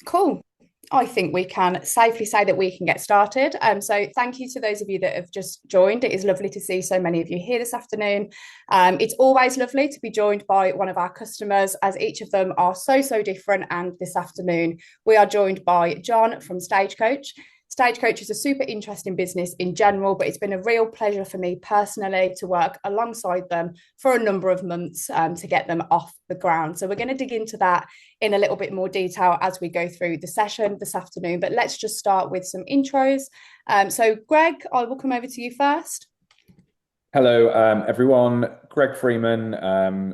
Cool. I think we can safely say that we can get started. So thank you to those of you that have just joined. It is lovely to see so many of you here this afternoon. It's always lovely to be joined by one of our customers, as each of them are so different. And this afternoon, we are joined by John from Stagecoach. Stagecoach is a super interesting business in general, but it's been a real pleasure for me personally to work alongside them for a number of months to get them off the ground. So we're going to dig into that in a little bit more detail as we go through the session this afternoon. But let's just start with some intros. So, Greg, I will come over to you first. Hello, everyone. Greg Freeman,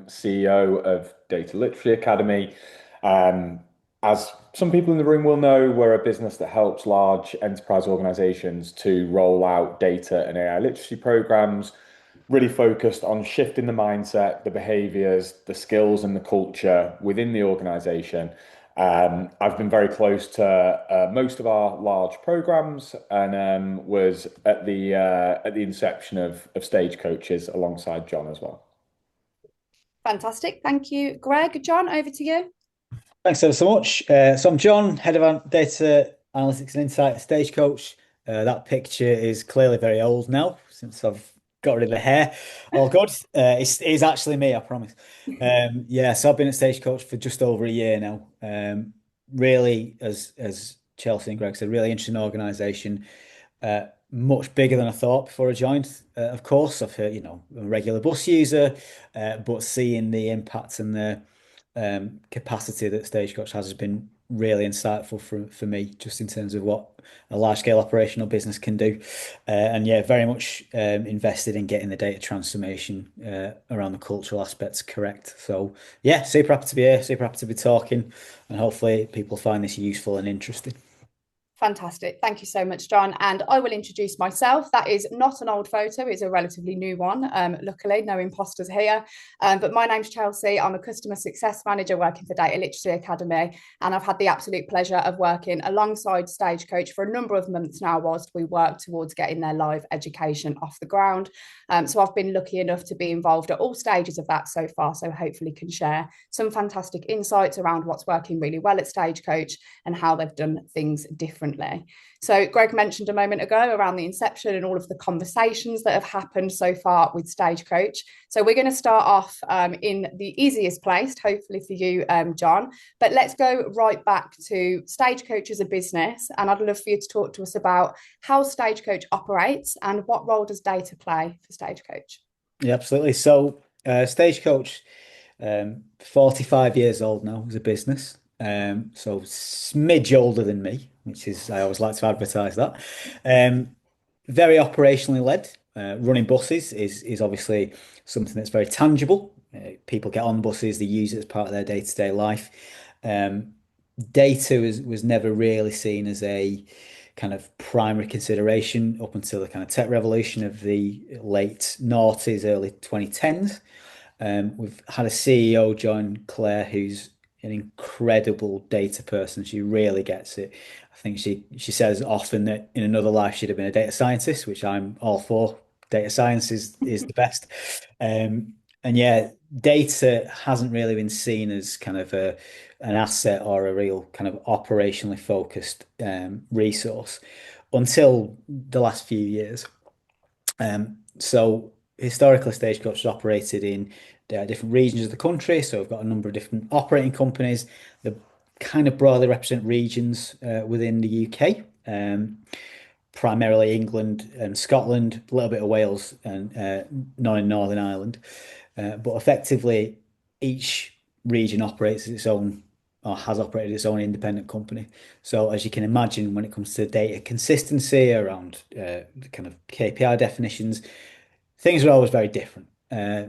CEO of Data Literacy Academy. Um, as some people in the room will know, we're a business that helps large enterprise organizations to roll out data and AI literacy programs, really focused on shifting the mindset, the behaviors, the skills, and the culture within the organization. I've been very close to most of our large programs, and was at the inception of Stagecoaches alongside John as well. Fantastic. Thank you, Greg. John, over to you. Thanks ever so much. So I'm John, head of data analytics and insight at Stagecoach. That picture is clearly very old now since I've got rid of the hair. All good. It's actually me, I promise. Yeah, so I've been at Stagecoach for just over a year now. Really, as Chelsea and Greg said, really interesting organisation. Much bigger than I thought before I joined. Of course, I've heard, I'm a regular bus user, but seeing the impact and the capacity that Stagecoach has been really insightful for me, just in terms of what a large scale operational business can do. And yeah, very much invested in getting the data transformation around the cultural aspects correct. So yeah, super happy to be here, super happy to be talking, and hopefully people find this useful and interesting. Fantastic. Thank you so much, John. And I will introduce myself. That is not an old photo, it's a relatively new one. Luckily, no imposters here. But my name's Chelsea. I'm a customer success manager working for Data Literacy Academy. And I've had the absolute pleasure of working alongside Stagecoach for a number of months now, whilst we work towards getting their live education off the ground. So I've been lucky enough to be involved at all stages of that so far. So hopefully can share some fantastic insights around what's working really well at Stagecoach and how they've done things differently. So Greg mentioned a moment ago around the inception and all of the conversations that have happened so far with Stagecoach. So we're going to start off in the easiest place, hopefully for you, John. But let's go right back to Stagecoach as a business. And I'd love for you to talk to us about how Stagecoach operates and what role does data play for Stagecoach? Yeah, absolutely. So Stagecoach, 45 years old now as a business. So smidge older than me, which is, I always like to advertise that. Um, Very operationally led. Running buses is obviously something that's very tangible. People get on buses, they use it as part of their day-to-day life. Um, Data was never really seen as a kind of primary consideration up until the kind of tech revolution of the late noughties, early 2010s. We've had a CEO, John Clare, who's an incredible data person. She really gets it. I think she says often that in another life she'd have been a data scientist, which I'm all for. Data science is the best. And yeah, data hasn't really been seen as kind of an asset or a real kind of operationally focused resource until the last few years. So historically, Stagecoach has operated in different regions of the country. So we've got a number of different operating companies that kind of broadly represent regions within the UK. Primarily England and Scotland, a little bit of Wales, and none in Northern Ireland. But effectively, each region operates as its own or has operated its own independent company. So as you can imagine, when it comes to data consistency around the kind of KPI definitions, things are always very different,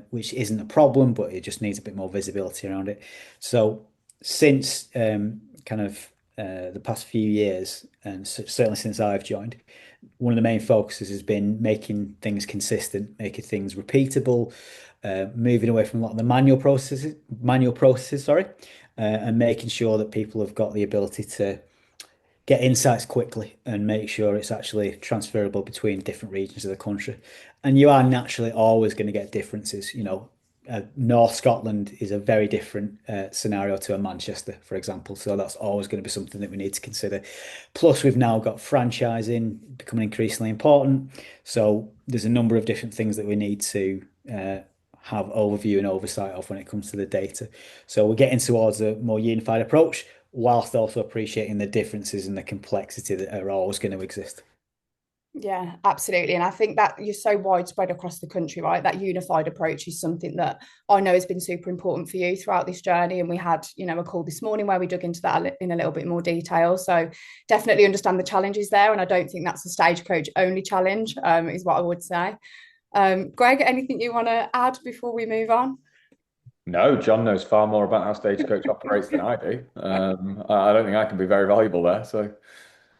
which isn't a problem, but it just needs a bit more visibility around it. So since kind of the past few years, and certainly since I've joined, one of the main focuses has been making things consistent, making things repeatable, moving away from a lot of the manual processes, sorry, and making sure that people have got the ability to get insights quickly and make sure it's actually transferable between different regions of the country. And you are naturally always going to get differences. North Scotland is a very different scenario to a Manchester, for example. So that's always going to be something that we need to consider. Plus, we've now got franchising becoming increasingly important. So there's a number of different things that we need to have overview and oversight of when it comes to the data. So we're getting towards a more unified approach, whilst also appreciating the differences and the complexity that are always going to exist. Yeah, absolutely. And I think that you're so widespread across the country, right? That unified approach is something that I know has been super important for you throughout this journey. And we had, a call this morning where we dug into that in a little bit more detail. So definitely understand the challenges there. And I don't think that's a Stagecoach only challenge, is what I would say. Greg, anything you want to add before we move on? No, John knows far more about how Stagecoach operates than I do. I don't think I can be very valuable there. So.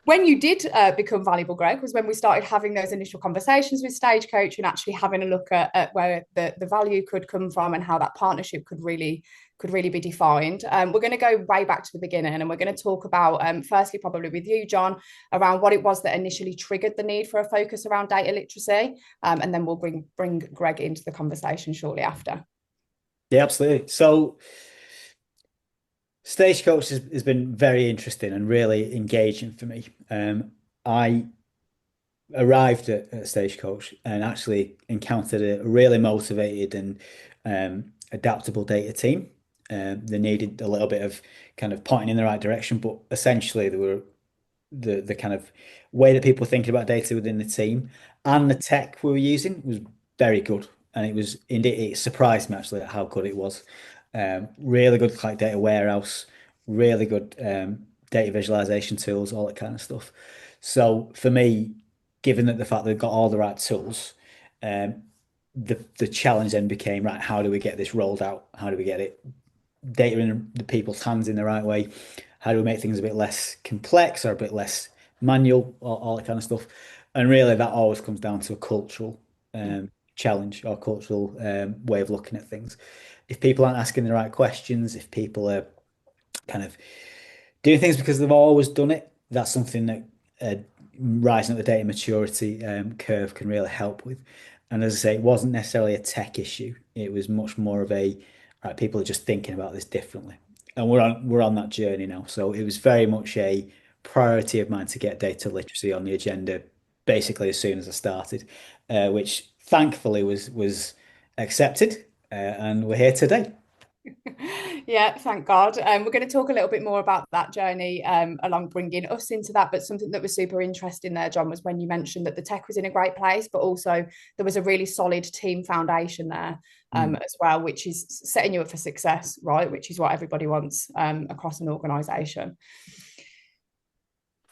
When you did become valuable, Greg, was when we started having those initial conversations with Stagecoach and actually having a look at where the value could come from and how that partnership could really be defined. We're going to go way back to the beginning, and we're going to talk about, firstly, probably with you, John, around what it was that initially triggered the need for a focus around data literacy, and then we'll bring Greg into the conversation shortly after. Yeah, absolutely. So Stagecoach has been very interesting and really engaging for me. I arrived at Stagecoach and actually encountered a really motivated and adaptable data team. They needed a little bit of kind of pointing in the right direction, but essentially they were the kind of way that people were thinking about data within the team and the tech we were using was very good. And it was indeed, it surprised me actually at how good it was. Really good like data warehouse, really good data visualization tools, all that kind of stuff. So for me, given that the fact they've got all the right tools, um, the challenge then became, right, how do we get this rolled out? How do we get it data in the people's hands in the right way? How do we make things a bit less complex or a bit less manual, all that kind of stuff? And really, that always comes down to a cultural challenge or cultural way of looking at things. If people aren't asking the right questions, if people are kind of doing things because they've always done it, that's something that rising up the data maturity curve can really help with. And as I say, it wasn't necessarily a tech issue. It was much more of a, right, people are just thinking about this differently. And we're on that journey now. So it was very much a priority of mine to get data literacy on the agenda basically as soon as I started, which thankfully was accepted. And we're here today. Yeah, thank God. We're going to talk a little bit more about that journey along bringing us into that. But something that was super interesting there, John, was when you mentioned that the tech was in a great place, but also there was a really solid team foundation there as well, which is setting you up for success, right? Which is what everybody wants across an organisation.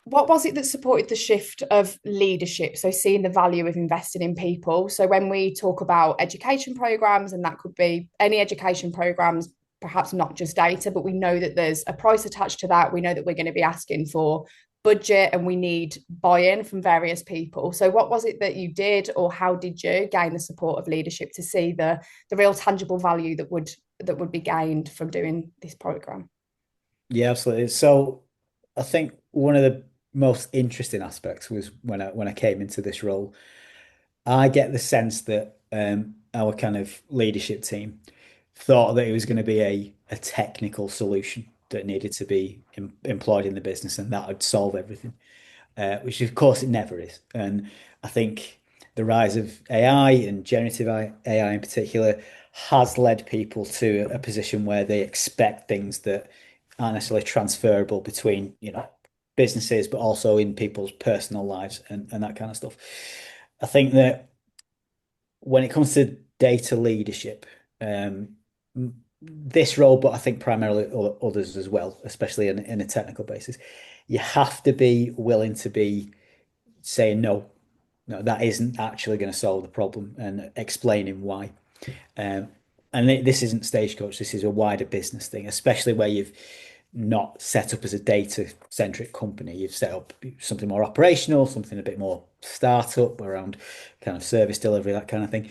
What was it that supported the shift of leadership? So seeing the value of investing in people. So when we talk about education programs, and that could be any education programs, perhaps not just data, but we know that there's a price attached to that. We know that we're going to be asking for budget and we need buy-in from various people. So what was it that you did, or how did you gain the support of leadership to see the real tangible value that would be gained from doing this program? Yeah, absolutely. So I think one of the most interesting aspects was when I came into this role. I get the sense that our kind of leadership team thought that it was going to be a technical solution that needed to be employed in the business and that would solve everything, which of course it never is. And I think the rise of AI and generative AI in particular has led people to a position where they expect things that aren't necessarily transferable between, businesses, but also in people's personal lives and that kind of stuff. I think that when it comes to data leadership, this role, but I think primarily others as well, especially in a technical basis, you have to be willing to be saying no, no, that isn't actually going to solve the problem and explaining why. Um, and this isn't Stagecoach, this is a wider business thing, especially where you've not set up as a data centric company. You've set up something more operational, something a bit more startup around kind of service delivery, that kind of thing.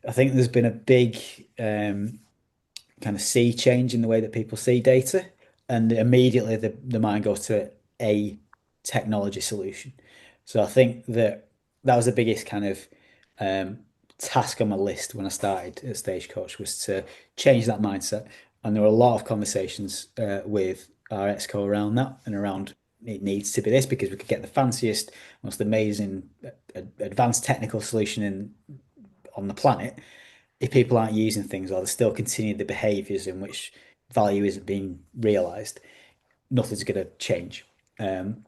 I think there's been a big kind of sea change in the way that people see data, and immediately the mind goes to a technology solution. So I think that was the biggest kind of task on my list when I started at Stagecoach was to change that mindset. And there were a lot of conversations with our exco around that and around it needs to be this because we could get the fanciest, most amazing, advanced technical solution on the planet. If people aren't using things or they still continue the behaviors in which value isn't being realized, nothing's going to change. And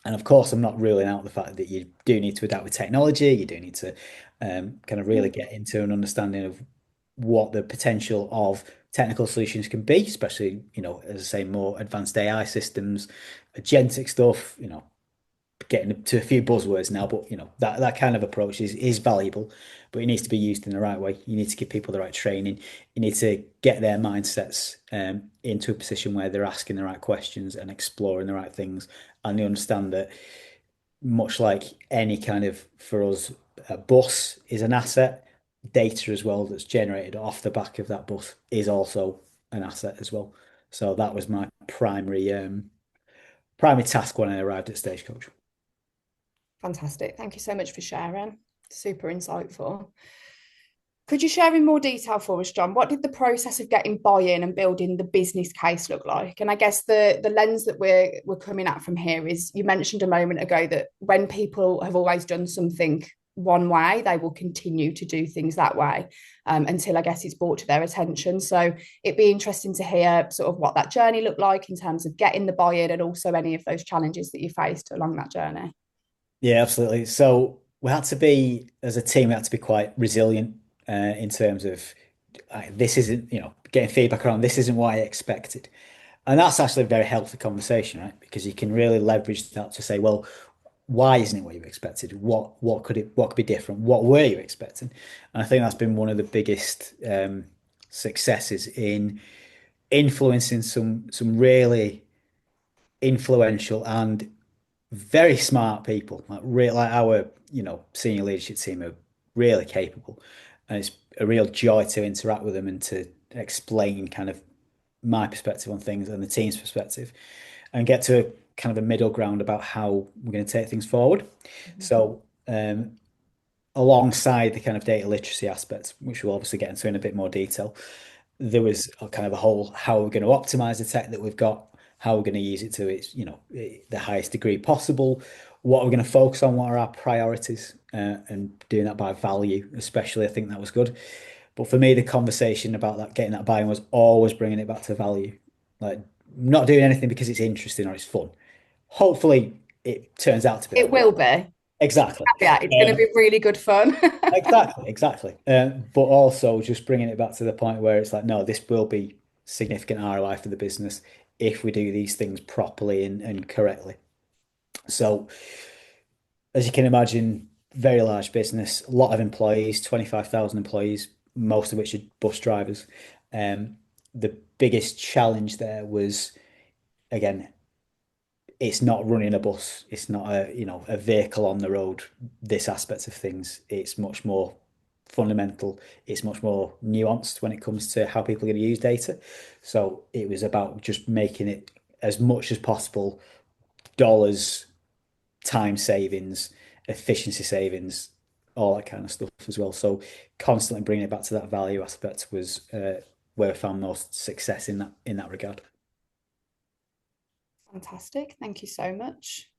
of course, I'm not ruling out the fact that you do need to adapt with technology. You do need to kind of really get into an understanding of what the potential of technical solutions can be, especially, as I say, more advanced AI systems, agentic stuff, getting to a few buzzwords now, but that kind of approach is valuable, but it needs to be used in the right way. You need to give people the right training. You need to get their mindsets into a position where they're asking the right questions and exploring the right things, and they understand that much like any kind of, for us, a bus is an asset, data as well that's generated off the back of that bus is also an asset as well. So that was my primary task when I arrived at Stagecoach. Fantastic. Thank you so much for sharing. Super insightful. Could you share in more detail for us, John? What did the process of getting buy-in and building the business case look like? And I guess the lens that we're coming at from here is, you mentioned a moment ago that when people have always done something one way, they will continue to do things that way until I guess it's brought to their attention. So it'd be interesting to hear sort of what that journey looked like in terms of getting the buy-in and also any of those challenges that you faced along that journey. Yeah, absolutely. So we had to be, as a team, we had to be quite resilient in terms of this isn't, getting feedback around this isn't what I expected. And that's actually a very healthy conversation, right? Because you can really leverage that to say, well, why isn't it what you expected? What could be different? What were you expecting? And I think that's been one of the biggest successes in influencing some really influential and very smart people. Like our, senior leadership team are really capable, and it's a real joy to interact with them and to explain kind of my perspective on things and the team's perspective, and get to a kind of a middle ground about how we're going to take things forward. So, alongside the kind of data literacy aspects, which we'll obviously get into in a bit more detail, there was a kind of a whole how we're going to optimize the tech that we've got, how we're going to use it to its, the highest degree possible, what we're going to focus on, what are our priorities, and doing that by value, especially. I think that was good. But for me, the conversation about that, getting that buy-in, was always bringing it back to value. Like, not doing anything because it's interesting or it's fun. Hopefully, it turns out to be It that way. will be. Exactly. Yeah, it's going to be really good fun. Exactly. But also just bringing it back to the point where it's like, no, this will be significant ROI for the business if we do these things properly and correctly. So, as you can imagine, very large business, a lot of employees, 25,000 employees, most of which are bus drivers. The biggest challenge there was, again, it's not running a bus. It's not a vehicle on the road. This aspect of things, it's much more fundamental. It's much more nuanced when it comes to how people are going to use data. So it was about just making it as much as possible dollars, time savings, efficiency savings, all that kind of stuff as well. So constantly bringing it back to that value aspect was where I found most success in that regard. Fantastic. Thank you so much.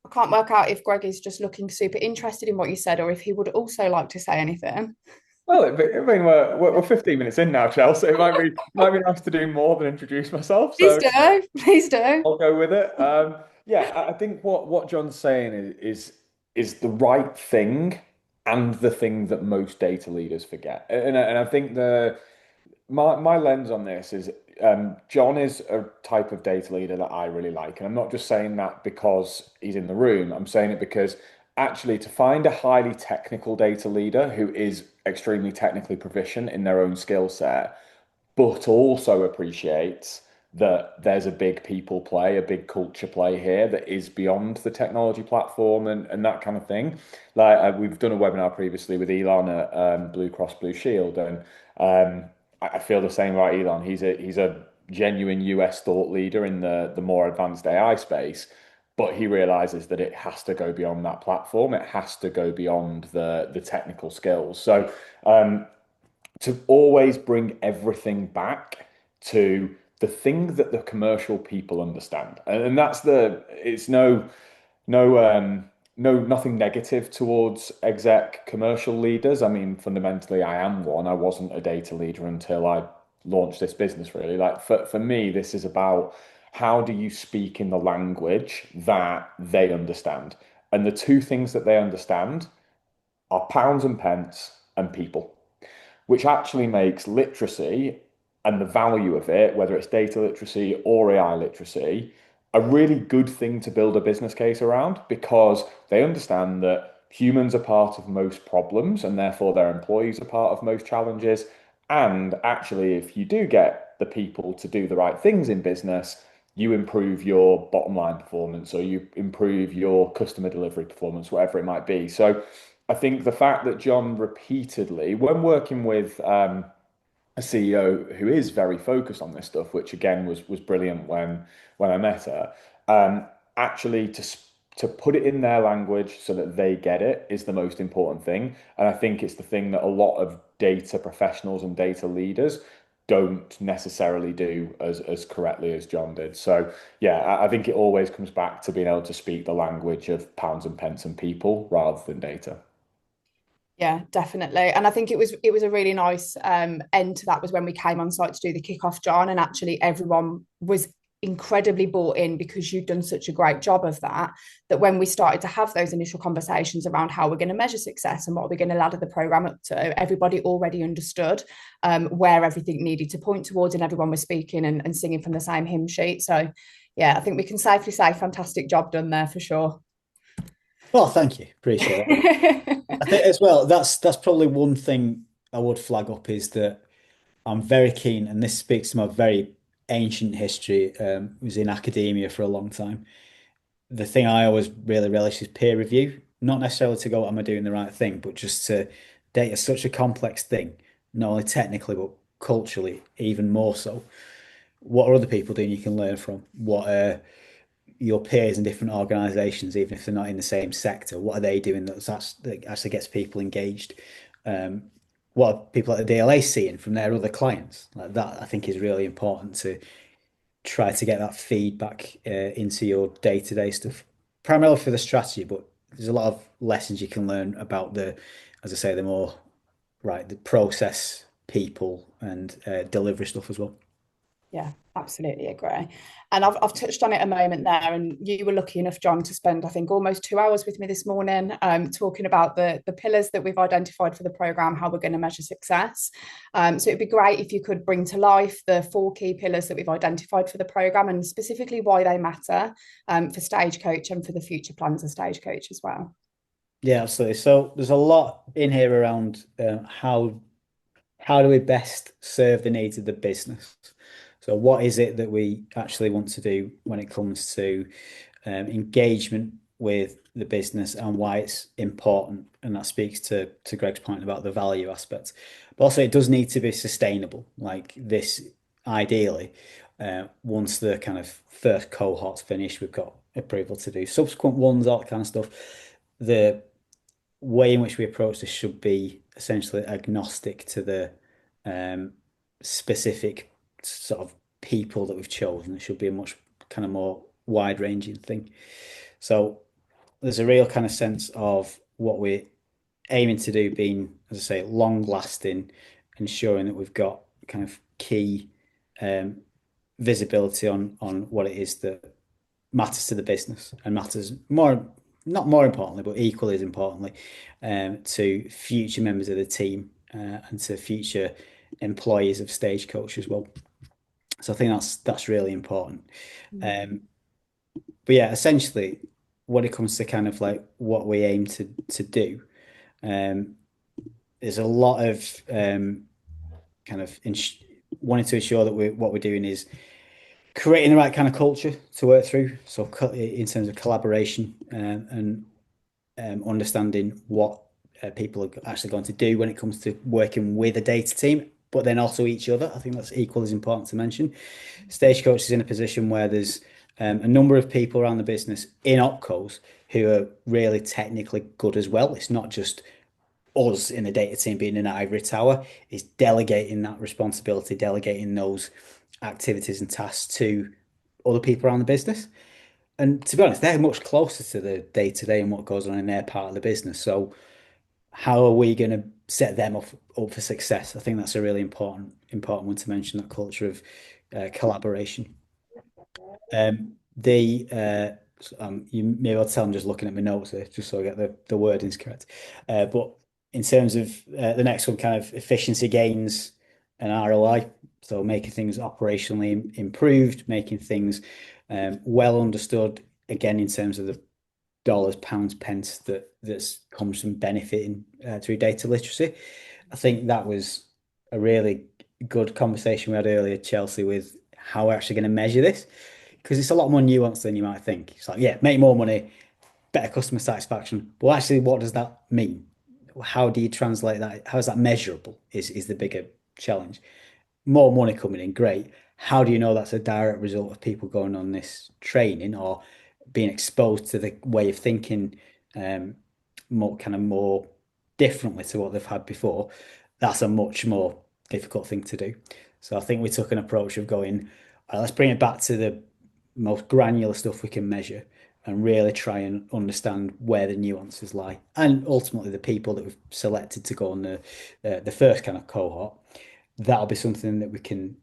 I can't work out if Greg is just looking super interested in what you said or if he would also like to say anything. Well, I mean, we're 15 minutes in now, Chelsea. It might be nice to do more than introduce myself. Please So do. Please do. I'll go with it. Yeah, I think what John's saying is the right thing and the thing that most data leaders forget. And I think my lens on this is John is a type of data leader that I really like. And I'm not just saying that because he's in the room. I'm saying it because actually to find a highly technical data leader who is extremely technically proficient in their own skill set, but also appreciates that there's a big people play, a big culture play here that is beyond the technology platform and that kind of thing. Like we've done a webinar previously with Elon at Blue Cross Blue Shield, and I feel the same about Elon. He's a genuine US thought leader in the more advanced AI space. but he realizes that it has to go beyond that platform. It has to go beyond the technical skills. So to always bring everything back to the thing that the commercial people understand, and that's it's nothing negative towards exec commercial leaders. I mean, fundamentally, I am one. I wasn't a data leader until I launched this business, really. Like for me, this is about how do you speak in the language that they understand? And the two things that they understand are pounds and pence and people, which actually makes literacy and the value of it, whether it's data literacy or AI literacy, a really good thing to build a business case around, because they understand that humans are part of most problems and therefore their employees are part of most challenges. And actually, if you do get the people to do the right things in business, you improve your bottom line performance, or you improve your customer delivery performance, whatever it might be. So I think the fact that John repeatedly, when working with a CEO who is very focused on this stuff, which again was brilliant when I met her, actually to put it in their language so that they get it is the most important thing. And I think it's the thing that a lot of data professionals and data leaders don't necessarily do as correctly as John did. So yeah, I think it always comes back to being able to speak the language of pounds and pence and people rather than data. Yeah, definitely. And I think it was a really nice end to that was when we came on site to do the kickoff, John, and actually everyone was incredibly bought in because you'd done such a great job of that, that when we started to have those initial conversations around how we're going to measure success and what we're going to ladder the program up to, everybody already understood where everything needed to point towards, and everyone was speaking and singing from the same hymn sheet. So yeah, I think we can safely say fantastic job done there for sure. Well, thank you. Appreciate it. I think as well, that's probably one thing I would flag up is that I'm very keen, and this speaks to my very ancient history, was in academia for a long time. The thing I always really relish is peer review, not necessarily to go, am I doing the right thing, but just to data such a complex thing, not only technically, but culturally, even more so. What are other people doing you can learn from? What are your peers in different organizations, even if they're not in the same sector, what are they doing that actually gets people engaged? What are people at the DLA seeing from their other clients? Like that, I think is really important to try to get that feedback into your day-to-day stuff, primarily for the strategy, but there's a lot of lessons you can learn about as I say, the process, people, and delivery stuff as well. Yeah, absolutely agree. And I've touched on it a moment there, and you were lucky enough, John, to spend, I think, almost 2 hours with me this morning talking about the pillars that we've identified for the programme, how we're going to measure success. So it'd be great if you could bring to life the 4 key pillars that we've identified for the programme, and specifically why they matter for Stagecoach and for the future plans of Stagecoach as well. Yeah, absolutely. So there's a lot in here around how do we best serve the needs of the business. So what is it that we actually want to do when it comes to engagement with the business and why it's important? And that speaks to Greg's point about the value aspect. But also it does need to be sustainable. Like this, ideally, once the kind of first cohort's finished, we've got approval to do subsequent ones, all that kind of stuff. The way in which we approach this should be essentially agnostic to the specific sort of people that we've chosen. It should be a much kind of more wide-ranging thing. So there's a real kind of sense of what we're aiming to do being, as I say, long-lasting, ensuring that we've got kind of key visibility on what it is that matters to the business and matters more, not more importantly, but equally as importantly, to future members of the team and to future employees of Stagecoach as well. So I think that's really important. But yeah, essentially, when it comes to kind of like what we aim to do, there's a lot of kind of wanting to ensure that what we're doing is creating the right kind of culture to work through. So in terms of collaboration and understanding what people are actually going to do when it comes to working with a data team, but then also each other. I think that's equally as important to mention. Stagecoach is in a position where there's a number of people around the business in opcos who are really technically good as well. It's not just us in the data team being in an ivory tower. It's delegating that responsibility, delegating those activities and tasks to other people around the business. And to be honest, they're much closer to the day to day and what goes on in their part of the business. So how are we going to set them up for success? I think that's a really important one to mention, that culture of collaboration. You may well tell I'm just looking at my notes here, just so I get the wordings correct. But in terms of the next one, kind of efficiency gains and ROI, so making things operationally improved, making things well understood, again, in terms of the dollars, pounds, pence that comes from benefiting through data literacy. I think that was a really good conversation we had earlier, Chelsea, with how we're actually going to measure this, because it's a lot more nuanced than you might think. It's like, yeah, make more money, better customer satisfaction. But actually, what does that mean? How do you translate that? How is that measurable? Is the bigger challenge. More money coming in, great. How do you know that's a direct result of people going on this training or being exposed to the way of thinking more differently to what they've had before? That's a much more difficult thing to do. So I think we took an approach of going, let's bring it back to the most granular stuff we can measure and really try and understand where the nuances lie. And ultimately, the people that we've selected to go on the first kind of cohort, that'll be something that we can,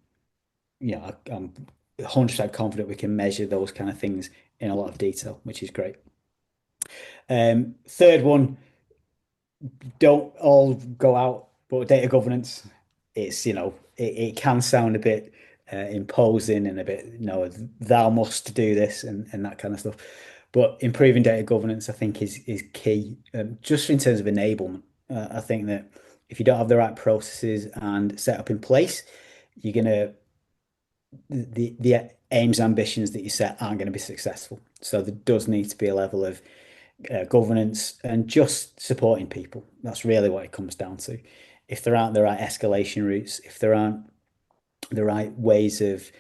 I'm 100% confident we can measure those kind of things in a lot of detail, which is great. Third one, don't all go out, but data governance, it can sound a bit imposing and a bit, thou must do this and that kind of stuff. But improving data governance, I think, is key, just in terms of enablement. I think that if you don't have the right processes and set up in place, you're gonna the aims, ambitions that you set aren't going to be successful. So there does need to be a level of governance and just supporting people. That's really what it comes down to. If there aren't the right escalation routes, if there aren't the right ways of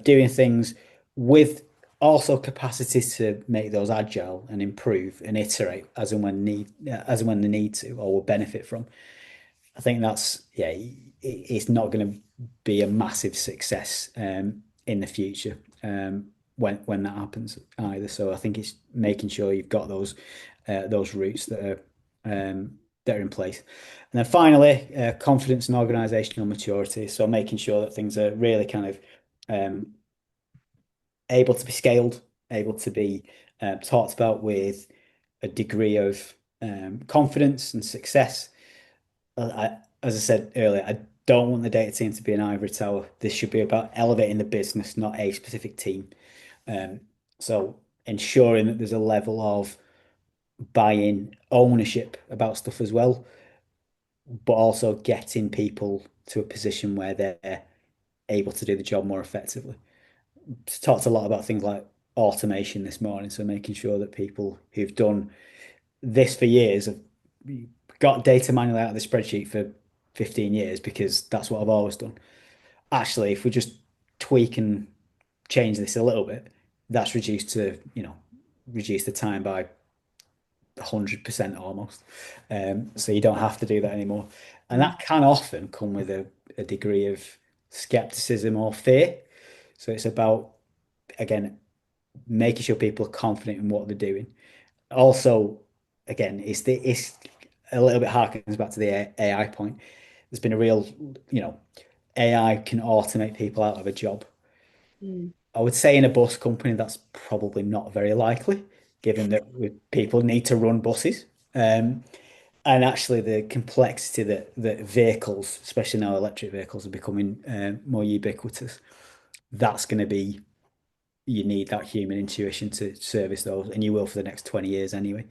doing things with also capacity to make those agile and improve and iterate as and when they need to or will benefit from. I think it's not going to be a massive success in the future when that happens either. So I think it's making sure you've got those routes that are in place. And then finally, confidence and organizational maturity. So making sure that things are really kind of able to be scaled, able to be talked about with a degree of confidence and success. As I said earlier, I don't want the data team to be an ivory tower. This should be about elevating the business, not a specific team. So ensuring that there's a level of buy-in, ownership about stuff as well, but also getting people to a position where they're able to do the job more effectively. Talked a lot about things like automation this morning, so making sure that people who've done this for years have got data manually out of the spreadsheet for 15 years because that's what I've always done. Actually, if we just tweak and change this a little bit, that's reduced to, reduce the time by 100% almost. So you don't have to do that anymore. And that can often come with a degree of skepticism or fear. So it's about, again, making sure people are confident in what they're doing. Also, again, it's a little bit harkens back to the AI point. There's been a real, AI can automate people out of a job. I would say in a bus company, that's probably not very likely, given that people need to run buses. And actually, the complexity that vehicles, especially now electric vehicles, are becoming more ubiquitous. That's going to be, you need that human intuition to service those, and you will for the next 20 years anyway.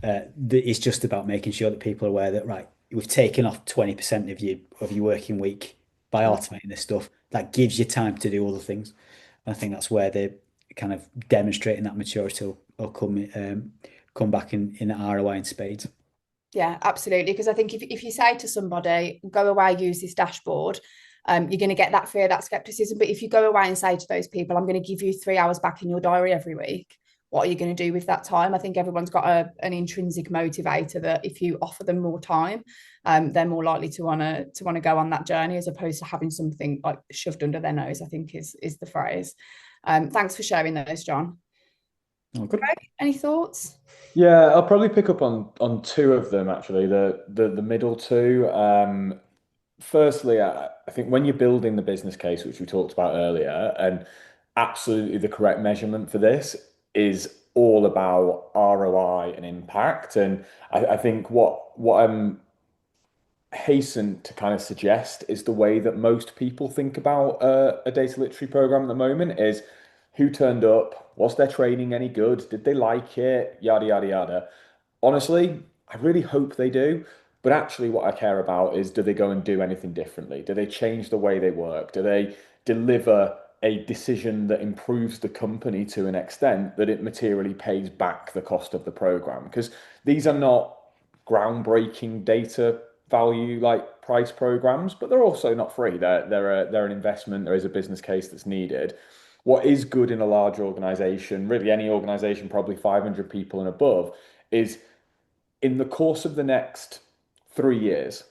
It's just about making sure that people are aware that, right, we've taken off 20% of your working week by automating this stuff. That gives you time to do other things. And I think that's where they're kind of demonstrating that maturity will come back in the ROI in spades. Yeah, absolutely. Because I think if you say to somebody, go away, use this dashboard, you're going to get that fear, that skepticism. But if you go away and say to those people, I'm going to give you 3 hours back in your diary every week, what are you going to do with that time? I think everyone's got an intrinsic motivator that if you offer them more time, they're more likely to want to go on that journey, as opposed to having something like shoved under their nose, I think is the phrase. Thanks for sharing those, John. Oh, good. Greg, any thoughts? Yeah, I'll probably pick up on two of them actually. The middle two. Firstly, I think when you're building the business case, which we talked about earlier, and absolutely the correct measurement for this is all about ROI and impact. And I think what I'm hasten to kind of suggest is the way that most people think about a data literacy program at the moment is who turned up, was their training any good, did they like it, yada yada yada. Honestly, I really hope they do. But actually, what I care about is do they go and do anything differently? Do they change the way they work? Do they deliver a decision that improves the company to an extent that it materially pays back the cost of the program? Because these are not groundbreaking data value like price programs, but they're also not free. They're an investment. There is a business case that's needed. What is good in a large organization, really any organization, probably 500 people and above, is in the course of the next 3 years,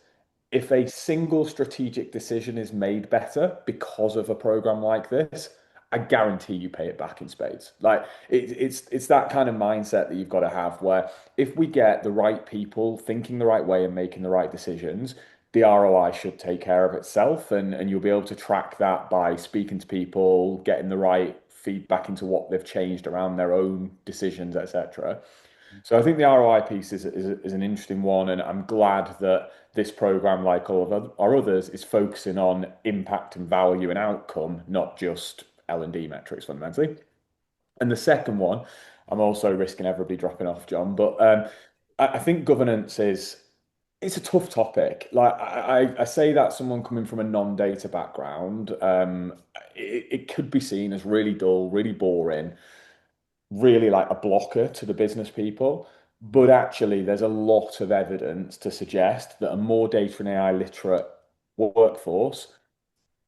if a single strategic decision is made better because of a program like this, I guarantee you pay it back in spades. Like it's that kind of mindset that you've got to have where if we get the right people thinking the right way and making the right decisions, the ROI should take care of itself and you'll be able to track that by speaking to people, getting the right feedback into what they've changed around their own decisions, etc. So I think the ROI piece is an interesting one, and I'm glad that this program, like all of our others, is focusing on impact and value and outcome, not just L&D metrics fundamentally. And the second one, I'm also risking everybody dropping off, John, but I think governance is it's a tough topic. Like I say that someone coming from a non-data background, it could be seen as really dull, really boring, really like a blocker to the business people. But actually, there's a lot of evidence to suggest that a more data and AI literate workforce,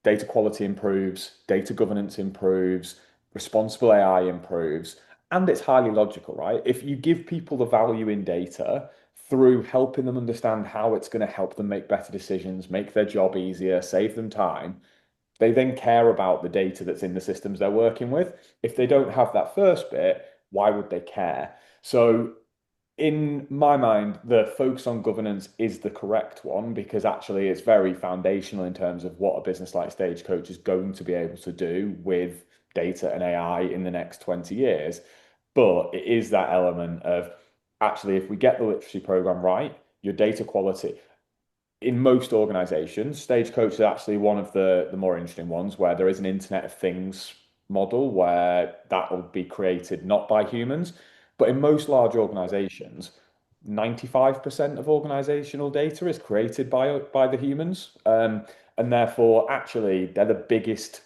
data quality improves, data governance improves, responsible AI improves, and it's highly logical, right? If you give people the value in data through helping them understand how it's going to help them make better decisions, make their job easier, save them time, they then care about the data that's in the systems they're working with. If they don't have that first bit, why would they care? So, in my mind, the focus on governance is the correct one because actually it's very foundational in terms of what a business like Stagecoach is going to be able to do with data and AI in the next 20 years. But it is that element of actually, if we get the literacy program right, your data quality in most organizations, Stagecoach is actually one of the more interesting ones where there is an Internet of Things model where that will be created not by humans, but in most large organizations, 95% of organizational data is created by the humans. And therefore, actually, they're the biggest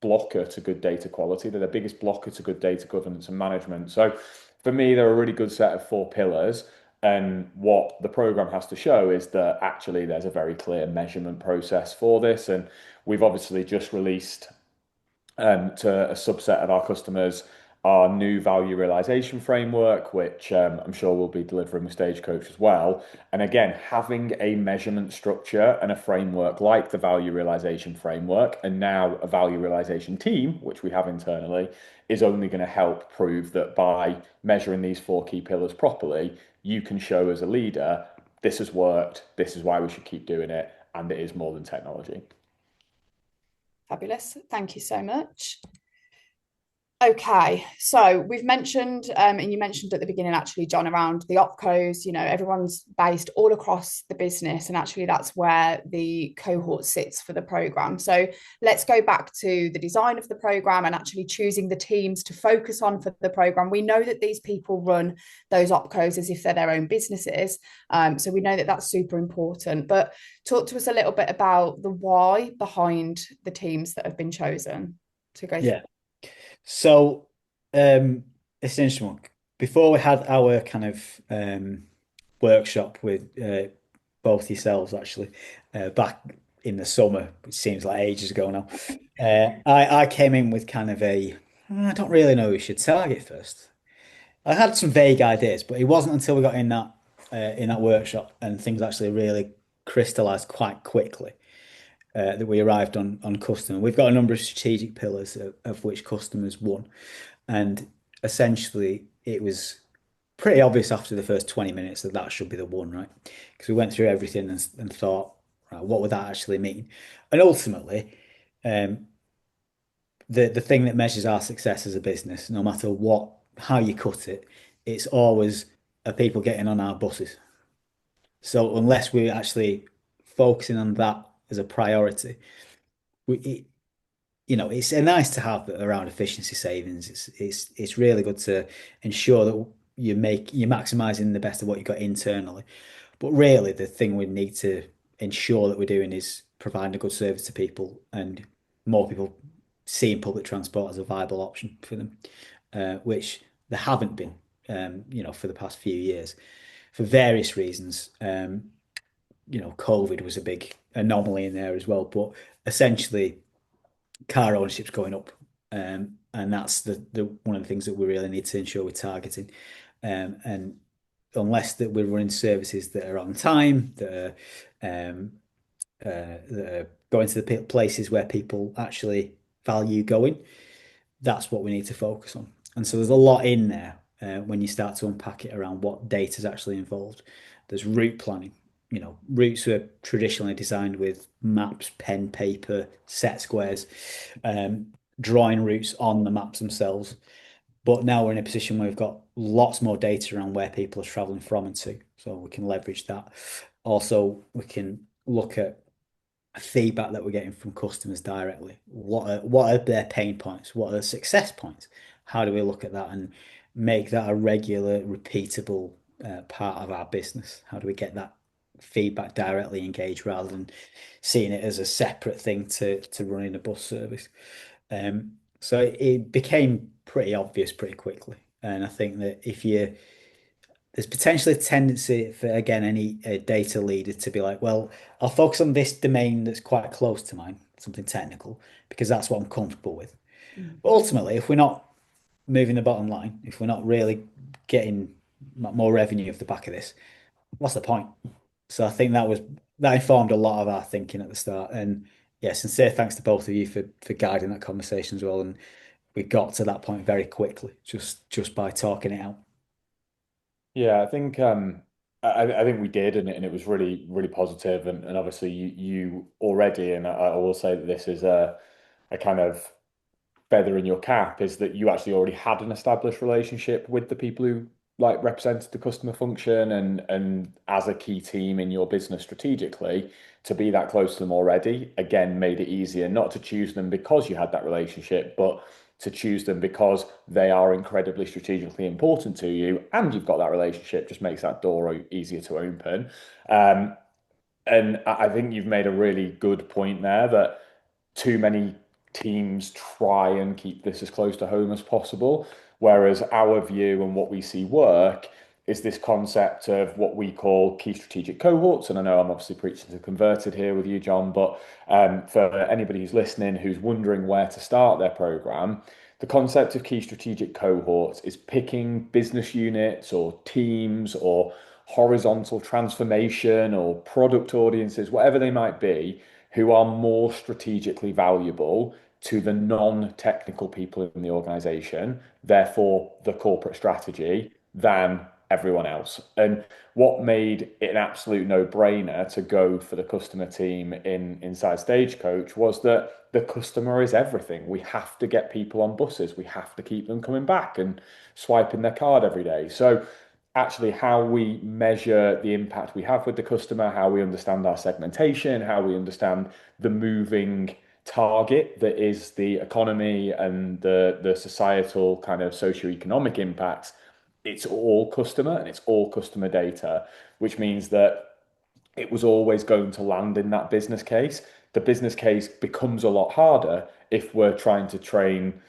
blocker to good data quality. They're the biggest blocker to good data governance and management. So for me, they're a really good set of four pillars. And what the program has to show is that actually there's a very clear measurement process for this. And we've obviously just released to a subset of our customers our new value realization framework, which I'm sure we'll be delivering with Stagecoach as well. And again, having a measurement structure and a framework like the value realization framework, and now a value realization team, which we have internally, is only going to help prove that by measuring these four key pillars properly, you can show as a leader, this has worked, this is why we should keep doing it, and it is more than technology. Fabulous. Thank you so much. Okay, so we've mentioned, and you mentioned at the beginning, actually, John, around the opcos. Everyone's based all across the business, and actually, that's where the cohort sits for the program. So let's go back to the design of the program and actually choosing the teams to focus on for the program. We know that these people run those opcos as if they're their own businesses, so we know that that's super important. But talk to us a little bit about the why behind the teams that have been chosen to go through. Yeah. So it's an interesting one. Before we had our kind of workshop with both yourselves, actually, back in the summer, which seems like ages ago now. I came in with kind of I don't really know who we should target first. I had some vague ideas, but it wasn't until we got in that workshop and things actually really crystallized quite quickly that we arrived on customer. We've got a number of strategic pillars of which customers won, and essentially it was pretty obvious after the first 20 minutes that that should be the one, right? Because we went through everything and thought, right, what would that actually mean? And ultimately, um, the thing that measures our success as a business, no matter how you cut it, it's always are people getting on our buses. So unless we're actually focusing on that as a priority, it, it's a nice to have around efficiency savings. It's really good to ensure that you're maximizing the best of what you've got internally. But really, the thing we need to ensure that we're doing is providing a good service to people and more people seeing public transport as a viable option for them, which there haven't been, for the past few years for various reasons. COVID was a big anomaly in there as well, but essentially car ownership's going up. And that's the one of the things that we really need to ensure we're targeting. And unless that we're running services that are on time, that are going to the places where people actually value going, that's what we need to focus on. And so there's a lot in there when you start to unpack it around what data is actually involved. There's route planning. Routes were traditionally designed with maps, pen, paper, set squares, drawing routes on the maps themselves. But now we're in a position where we've got lots more data around where people are traveling from and to, so we can leverage that. Also, we can look at feedback that we're getting from customers directly. What are their pain points? What are the success points? How do we look at that and make that a regular, repeatable part of our business? How do we get that feedback directly engaged rather than seeing it as a separate thing to running a bus service? So it became pretty obvious pretty quickly. And I think that there's potentially a tendency for, again, any data leader to be like, well, I'll focus on this domain that's quite close to mine, something technical, because that's what I'm comfortable with. But ultimately, if we're not moving the bottom line, if we're not really getting more revenue off the back of this, what's the point? So I think that informed a lot of our thinking at the start. And yeah, sincere thanks to both of you for guiding that conversation as well. And we got to that point very quickly, just by talking it out. Yeah, I think I think we did, and it was really really positive, and obviously you already, and I will say that this is a kind of feather in your cap is that you actually already had an established relationship with the people who like represented the customer function and as a key team in your business strategically to be that close to them already again made it easier not to choose them because you had that relationship but to choose them because they are incredibly strategically important to you and you've got that relationship just makes that door easier to open. And I think you've made a really good point there that too many teams try and keep this as close to home as possible. Whereas our view and what we see work is this concept of what we call key strategic cohorts. And I know I'm obviously preaching to converted here with you, John, but for anybody who's listening who's wondering where to start their program, the concept of key strategic cohorts is picking business units or teams or horizontal transformation or product audiences, whatever they might be, who are more strategically valuable to the non-technical people in the organization, therefore the corporate strategy, than everyone else. And what made it an absolute no-brainer to go for the customer team inside Stagecoach was that the customer is everything. We have to get people on buses. We have to keep them coming back and swiping their card every day. So actually how we measure the impact we have with the customer, how we understand our segmentation, how we understand the moving target that is the economy and the societal kind of socioeconomic impacts, it's all customer and it's all customer data, which means that it was always going to land in that business case. The business case becomes a lot harder if we're trying to train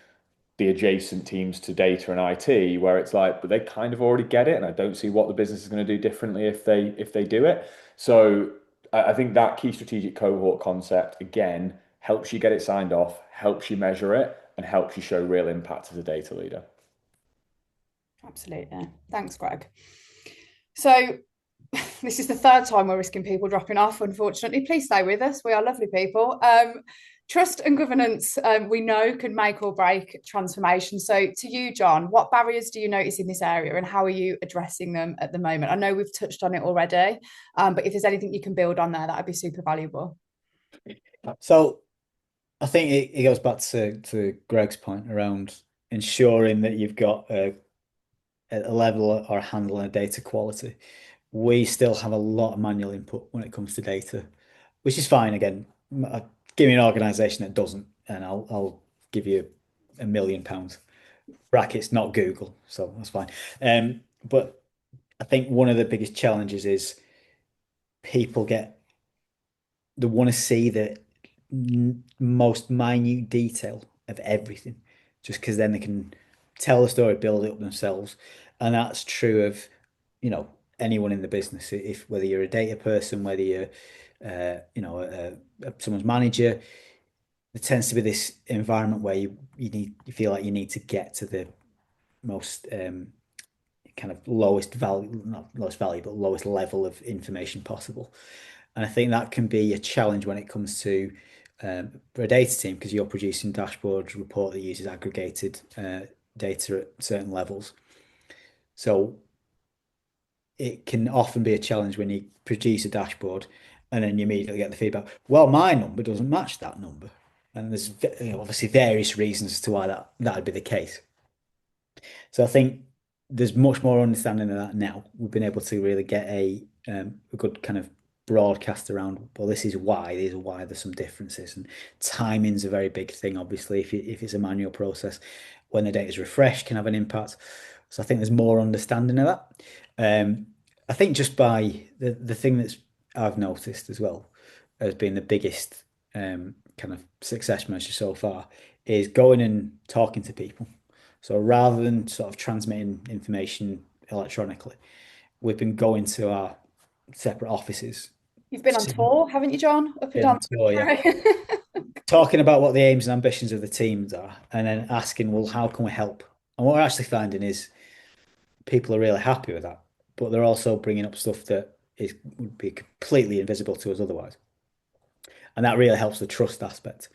the adjacent teams to data and IT, where it's like, but they kind of already get it, and I don't see what the business is going to do differently if they do it. So I think that key strategic cohort concept, again, helps you get it signed off, helps you measure it, and helps you show real impact as a data leader. Absolutely. Thanks, Greg. So this is the third time we're risking people dropping off, unfortunately. Please stay with us. We are lovely people. Trust and governance, we know, can make or break transformation. So to you, John, what barriers do you notice in this area and how are you addressing them at the moment? I know we've touched on it already, but if there's anything you can build on there, that would be super valuable. So I think it goes back to Greg's point around ensuring that you've got a level or a handle on data quality. We still have a lot of manual input when it comes to data, which is fine. Again, give me an organization that doesn't, and I'll give you £1 million. Brackets, not Google, so that's fine. But I think one of the biggest challenges is people they want to see the most minute detail of everything, just because then they can tell the story, build it up themselves, and that's true of anyone in the business. If whether you're a data person, whether you're someone's manager, there tends to be this environment where you feel like you need to get to the most kind of lowest value, not lowest value, but lowest level of information possible. And I think that can be a challenge when it comes to for a data team, because you're producing dashboards, report that uses aggregated data at certain levels. So it can often be a challenge when you produce a dashboard and then you immediately get the feedback, well, my number doesn't match that number. And there's obviously various reasons as to why that would be the case. So I think there's much more understanding of that now. We've been able to really get a good kind of broadcast around, well, these are why there's some differences, and timing's a very big thing. Obviously, if it's a manual process, when the data is refreshed can have an impact. So I think there's more understanding of that. I think just by the thing that's I've noticed as well as being the biggest kind of success measure so far is going and talking to people. So rather than sort of transmitting information electronically, we've been going to our separate offices. You've been on tour, haven't you, John? Up and down. Tour, yeah. Talking about what the aims and ambitions of the teams are, and then asking, well, how can we help? And what we're actually finding is people are really happy with that, but they're also bringing up stuff that would be completely invisible to us otherwise. And that really helps the trust aspect.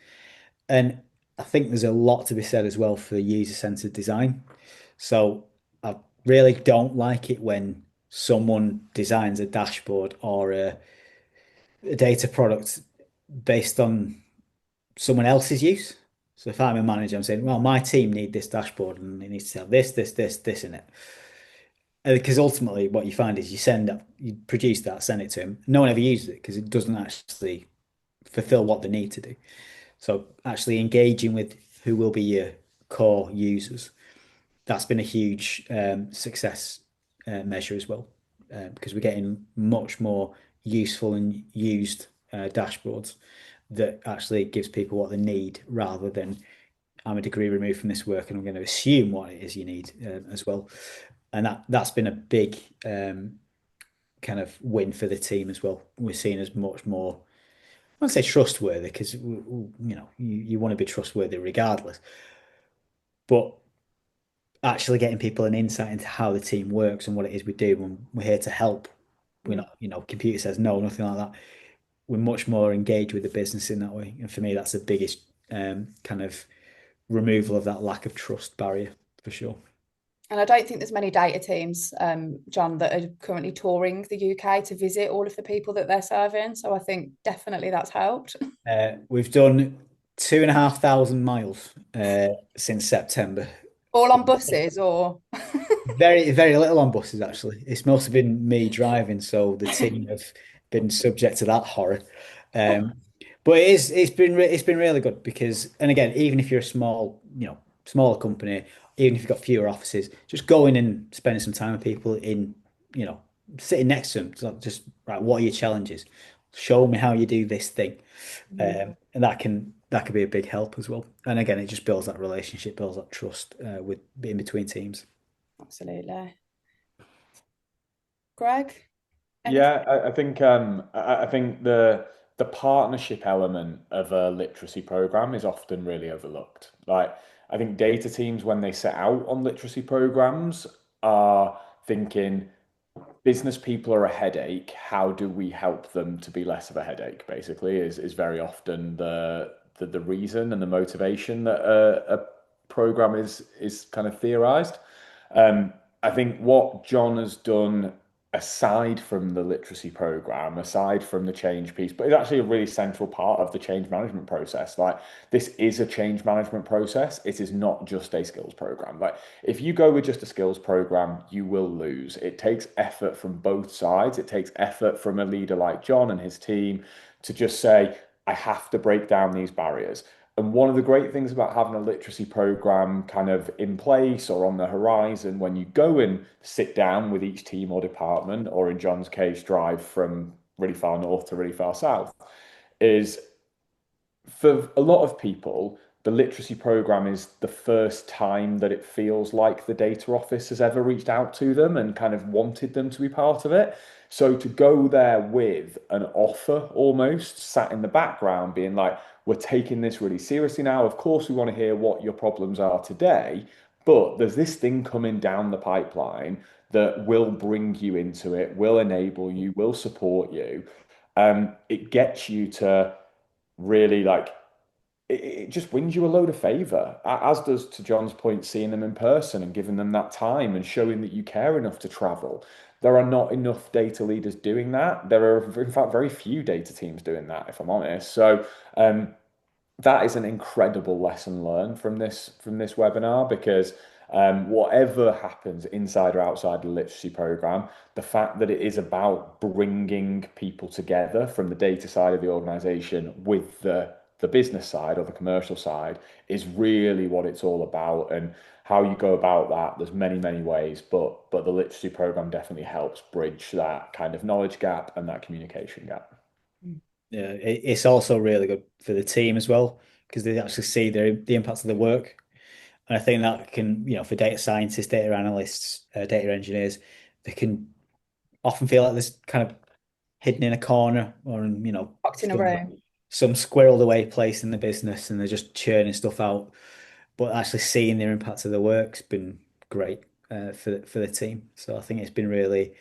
And I think there's a lot to be said as well for user-centered design. So I really don't like it when someone designs a dashboard or a data product based on someone else's use. So if I'm a manager, I'm saying, well, my team need this dashboard and it needs to have this in it. Because ultimately what you find is you produce that, send it to him. No one ever uses it because it doesn't actually fulfill what they need to do. So actually engaging with who will be your core users, that's been a huge success measure as well, because we're getting much more useful and used dashboards that actually gives people what they need rather than I'm a degree removed from this work and I'm going to assume what it is you need as well. And that's been a big kind of win for the team as well. We're seen as much more, I won't say trustworthy because you want to be trustworthy regardless, but actually getting people an insight into how the team works and what it is we do when we're here to help. We're not, computer says no, nothing like that. We're much more engaged with the business in that way. And for me, that's the biggest kind of removal of that lack of trust barrier for sure. And I don't think there's many data teams, John, that are currently touring the UK to visit all of the people that they're serving. So I think definitely that's helped. We've done 2,500 miles since September. All on buses or? Very, very little on buses, actually. It's mostly been me driving, so the team have been subject to that horror. But it's been really good because, and again, even if you're a smaller company, even if you've got fewer offices, just going and spending some time with people sitting next to them, just right, what are your challenges? Show me how you do this thing. And that can be a big help as well. And again, it just builds that relationship, builds that trust with in between teams. Absolutely. Greg, Anything? Yeah, I think the partnership element of a literacy program is often really overlooked. Like I think data teams when they set out on literacy programs are thinking business people are a headache. How do we help them to be less of a headache? Basically, is very often the reason and the motivation that a program is kind of theorized. Um, I think what John has done, aside from the literacy program, aside from the change piece, but it's actually a really central part of the change management process. Like this is a change management process. It is not just a skills program. Like if you go with just a skills program, you will lose. It takes effort from both sides. It takes effort from a leader like John and his team to just say, I have to break down these barriers. And one of the great things about having a literacy program kind of in place or on the horizon, when you go and sit down with each team or department, or in John's case, drive from really far north to really far south, is for a lot of people, the literacy program is the first time that it feels like the data office has ever reached out to them and kind of wanted them to be part of it. So to go there with an offer almost sat in the background, being like, we're taking this really seriously now. Of course, we want to hear what your problems are today, but there's this thing coming down the pipeline that will bring you into it, will enable you, will support you. It gets you to really like it just wins you a load of favor, as does, to John's point, seeing them in person and giving them that time and showing that you care enough to travel. There are not enough data leaders doing that. There are, in fact, very few data teams doing that, if I'm honest. So, that is an incredible lesson learned from this webinar because whatever happens inside or outside the literacy program, the fact that it is about bringing people together from the data side of the organization with the business side or the commercial side is really what it's all about. And how you go about that, there's many ways, but the literacy program definitely helps bridge that kind of knowledge gap and that communication gap. Yeah, it's also really good for the team as well because they actually see the impacts of the work. And I think that can, for data scientists, data analysts, data engineers, they can often feel like this kind of hidden in a corner or in, Locked in a room. some squirreled away place in the business and they're just churning stuff out. But actually seeing their impact of the work's been great for the team. So I think it's been really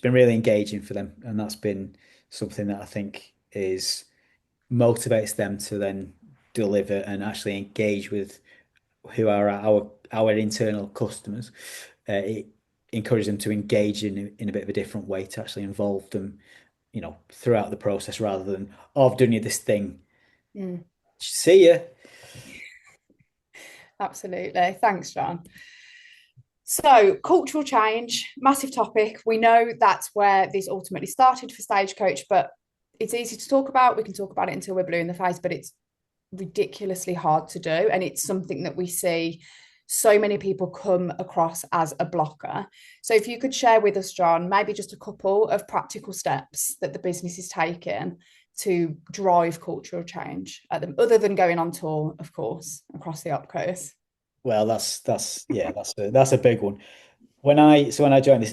engaging for them, and that's been something that I think is motivates them to then deliver and actually engage with who are our internal customers. It encourages them to engage in a bit of a different way to actually involve them, throughout the process rather than, oh, I've done you this thing. Mm, See ya. absolutely. Thanks, John. So, cultural change, massive topic. We know that's where this ultimately started for Stagecoach, but it's easy to talk about. We can talk about it until we're blue in the face, but it's ridiculously hard to do. And it's something that we see so many people come across as a blocker. So, if you could share with us, John, maybe just a couple of practical steps that the business is taking to drive cultural change at them, other than going on tour, of course, across the opcos. Well, that's a big one. When I joined,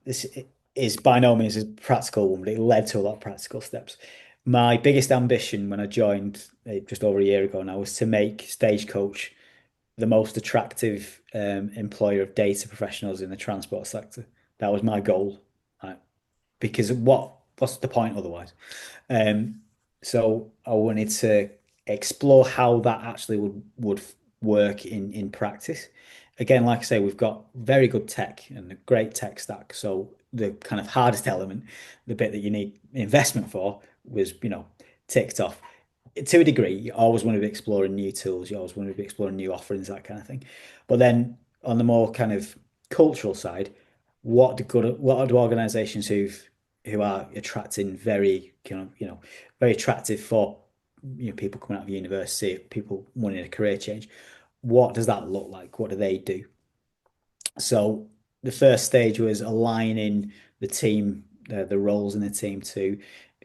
this is by no means a practical one, but it led to a lot of practical steps. My biggest ambition when I joined just over a year ago now was to make Stagecoach the most attractive employer of data professionals in the transport sector. That was my goal, right? Because what's the point otherwise? Um, so I wanted to explore how that actually would work in practice. Again, like I say, we've got very good tech and a great tech stack. So the kind of hardest element, the bit that you need investment for, was ticked off. To a degree, you always want to be exploring new tools, you always want to be exploring new offerings, that kind of thing. But then on the more kind of cultural side, what do organizations who are attracting very very attractive for people coming out of university, people wanting a career change. What does that look like? What do they do? So the first stage was aligning the team, the roles in the team to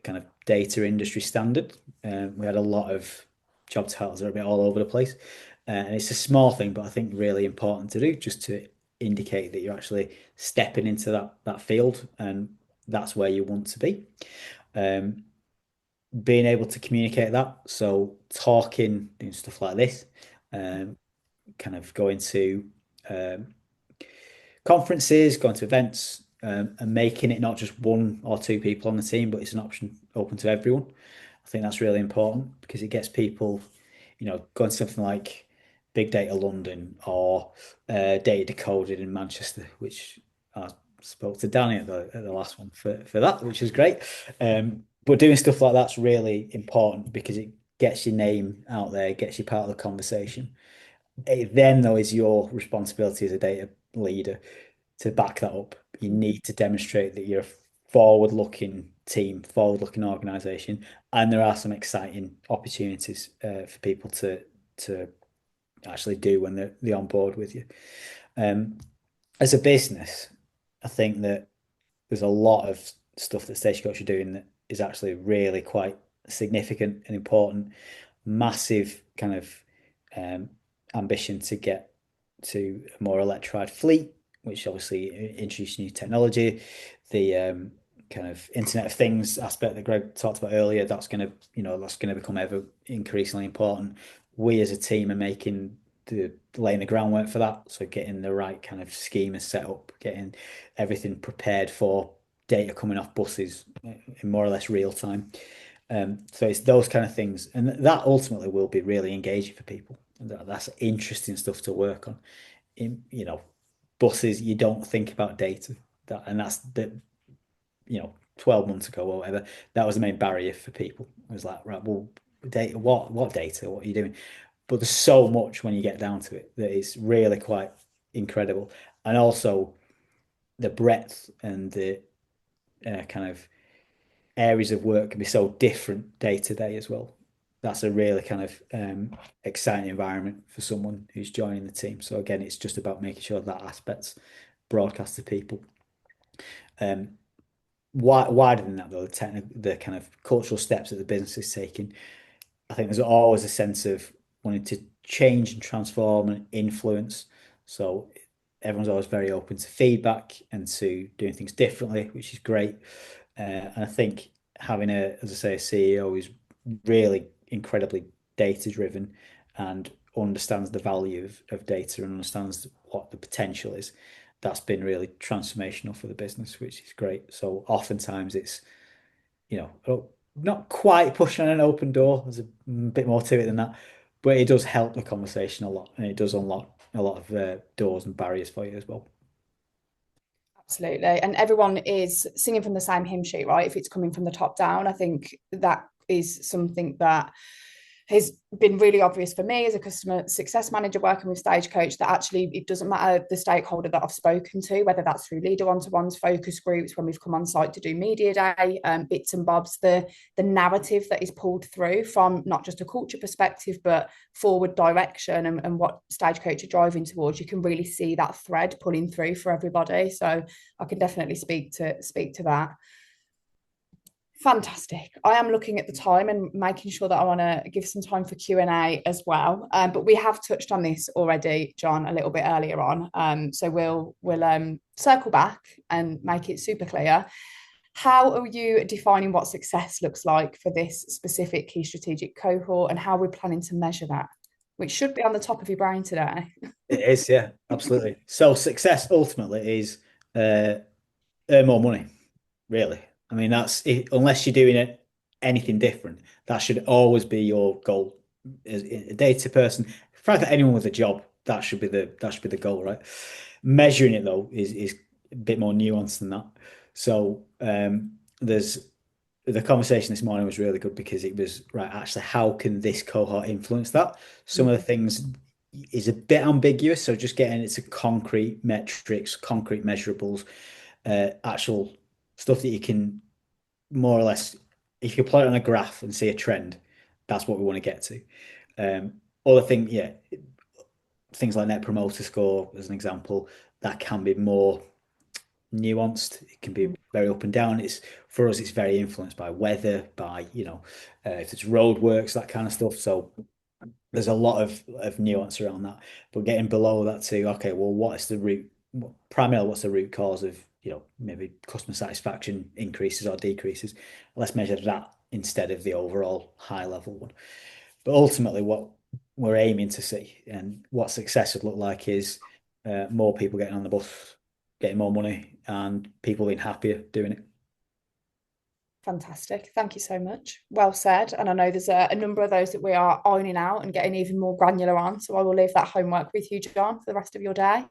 kind of data industry standard. We had a lot of job titles that are a bit all over the place. And it's a small thing, but I think really important to do just to indicate that you're actually stepping into that field. And that's where you want to be. Um, Being able to communicate that, so talking, doing stuff like this, um, kind of going to um, conferences, going to events, and making it not just one or two people on the team, but it's an option open to everyone. I think that's really important because it gets people, going to something like Big Data London or Data Decoded in Manchester, which I spoke to Danny at the last one for that, which is great. But doing stuff like that's really important because it gets your name out there, gets you part of the conversation. It then, though, is your responsibility as a data leader to back that up. You need to demonstrate that you're a forward-looking team, forward-looking organization, and there are some exciting opportunities for people to actually do when they're on board with you. Um, as a business, I think that there's a lot of stuff that Stagecoach are doing that is actually really quite significant and important. Massive kind of um, ambition to get to a more electrified fleet, which obviously introduces new technology. The kind of Internet of Things aspect that Greg talked about earlier, that's going to become ever increasingly important. We as a team are laying the groundwork for that. So getting the right kind of schema set up, getting everything prepared for data coming off buses in more or less real time. So it's those kind of things, and that ultimately will be really engaging for people. That's interesting stuff to work on. Buses, you don't think about data, and that's the 12 months ago or whatever, that was the main barrier for people. It was like, right, well, data, what data? What are you doing? But there's so much when you get down to it that it's really quite incredible, and also the breadth and the kind of areas of work can be so different day to day as well. That's a really kind of exciting environment for someone who's joining the team. So again, it's just about making sure that aspect's broadcast to people. Wider than that, though, the kind of cultural steps that the business is taking, I think there's always a sense of wanting to change and transform and influence. So everyone's always very open to feedback and to doing things differently, which is great. And I think having as I say, a CEO who's really incredibly data driven and understands the value of data and understands what the potential is, that's been really transformational for the business, which is great. So oftentimes it's, not quite pushing on an open door. There's a bit more to it than that, but it does help the conversation a lot, and it does unlock a lot of doors and barriers for you as well. Absolutely. And everyone is singing from the same hymn sheet, right? If it's coming from the top down, I think that is something that has been really obvious for me as a customer success manager working with Stagecoach, that actually it doesn't matter the stakeholder that I've spoken to, whether that's through leader one-to-ones, focus groups, when we've come on site to do media day, bits and bobs, the narrative that is pulled through from not just a culture perspective, but forward direction and what Stagecoach are driving towards, you can really see that thread pulling through for everybody. So I can definitely speak to that. Fantastic. I am looking at the time and making sure that I want to give some time for Q&A as well. But we have touched on this already, John, a little bit earlier on. So we'll circle back and make it super clear. How are you defining what success looks like for this specific key strategic cohort, and how we're planning to measure that, which should be on the top of your brain today? It is, yeah, absolutely. So success ultimately is earn more money, really. I mean, that's it, unless you're doing anything different, that should always be your goal as a data person. Frankly, anyone with a job, that should be the goal, right? Measuring it though is a bit more nuanced than that. So there's the conversation this morning was really good because it was right, actually, how can this cohort influence that? Some of the things is a bit ambiguous, so just getting it to concrete metrics, concrete measurables, actual stuff that you can more or less, if you plot it on a graph and see a trend, that's what we want to get to. Other thing, yeah, things like net promoter score, as an example, that can be more nuanced. It can be very up and down. It's for us, it's very influenced by weather, by if it's roadworks, that kind of stuff. So there's a lot of nuance around that. But getting below that too, okay, well, what is the route primarily what's the root cause of, maybe customer satisfaction increases or decreases. Let's measure that instead of the overall high level one. But ultimately, what we're aiming to see and what success would look like is more people getting on the bus, getting more money, and people being happier doing it. Fantastic. Thank you so much. Well said. And I know there's a number of those that we are ironing out and getting even more granular on. So I will leave that homework with you, John, for the rest of your day.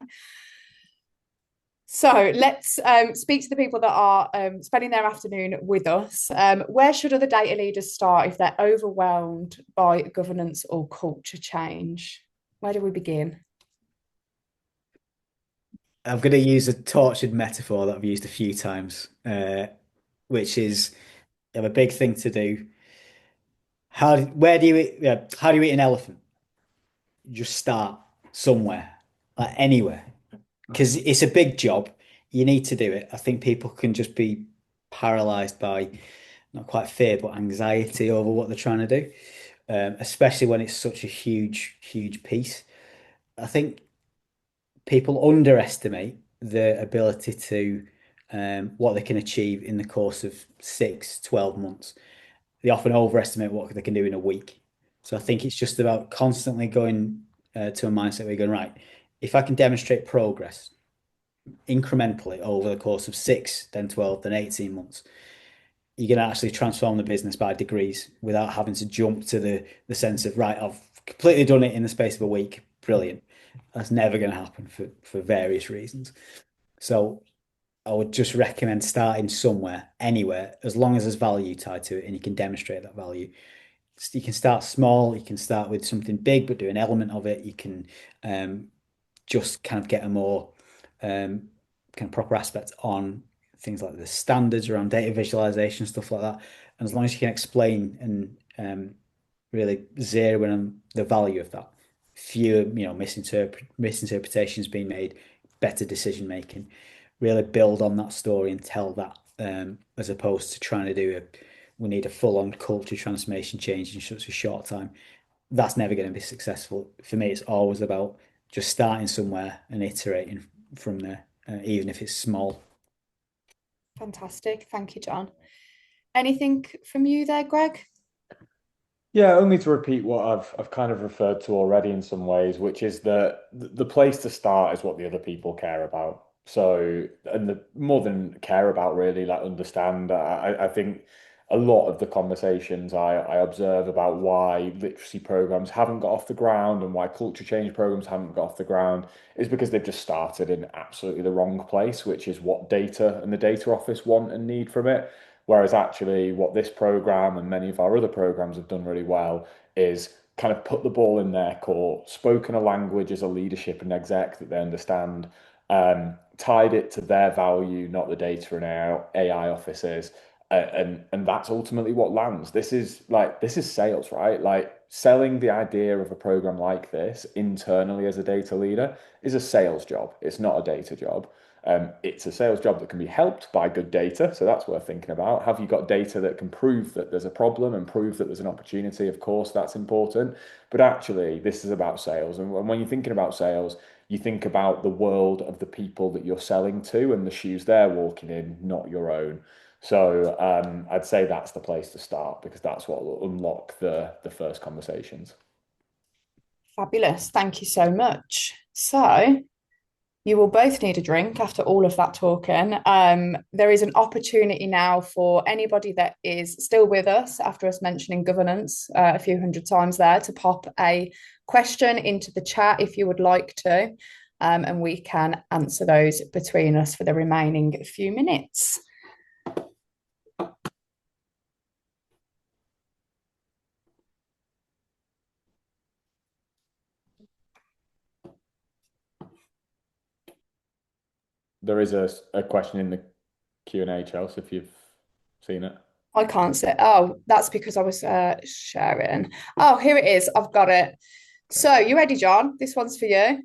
So let's speak to the people that are spending their afternoon with us. Where should other data leaders start if they're overwhelmed by governance or culture change? Where do we begin? I'm going to use a tortured metaphor that I've used a few times, which is you have a big thing to do. Where do you eat, yeah, how do you eat an elephant? You just start somewhere, like anywhere, because it's a big job. You need to do it. I think people can just be paralyzed by not quite fear, but anxiety over what they're trying to do, especially when it's such a huge, huge piece. I think people underestimate the ability to what they can achieve in the course of 6, 12 months. They often overestimate what they can do in a week. So I think it's just about constantly going to a mindset where you're going, right, if I can demonstrate progress incrementally over the course of 6, then 12, then 18 months, you can actually transform the business by degrees without having to jump to the sense of, right, I've completely done it in the space of a week. Brilliant. That's never going to happen for various reasons. So I would just recommend starting somewhere, anywhere, as long as there's value tied to it and you can demonstrate that value. You can start small, you can start with something big, but do an element of it. You can just kind of get a more kind of proper aspect on things like the standards around data visualization, stuff like that. And as long as you can explain and really zero in on the value of that, fewer, misinterpretations being made, better decision making, really build on that story and tell that, as opposed to trying to do we need a full-on culture transformation change in such a short time. That's never going to be successful. For me, it's always about just starting somewhere and iterating from there, even if it's small. Fantastic. Thank you, John. Anything from you there, Greg? Yeah, only to repeat what I've kind of referred to already in some ways, which is that the place to start is what the other people care about. So, and the more than care about, really, like understand. I think a lot of the conversations I observe about why literacy programs haven't got off the ground and why culture change programs haven't got off the ground is because they've just started in absolutely the wrong place, which is what data and the data office want and need from it. Whereas actually, what this program and many of our other programs have done really well is kind of put the ball in their court, spoken a language as a leadership and exec that they understand, tied it to their value, not the data and AI offices. And that's ultimately what lands. This is sales, right? Like selling the idea of a program like this internally as a data leader is a sales job. It's not a data job. It's a sales job that can be helped by good data. So that's worth thinking about. Have you got data that can prove that there's a problem and prove that there's an opportunity? Of course, that's important. But actually, this is about sales. And when you're thinking about sales, you think about the world of the people that you're selling to and the shoes they're walking in, not your own. So I'd say that's the place to start because that's what will unlock the first conversations. Fabulous. Thank you so much. So, you will both need a drink after all of that talking. There is an opportunity now for anybody that is still with us after us mentioning governance a few hundred times there to pop a question into the chat if you would like to, and we can answer those between us for the remaining few minutes. There is a question in the Q&A, Chelsea, if you've seen it. I can't say. Oh, that's because I was sharing. Oh, here it is. I've got it. So, you ready, John? This one's for you,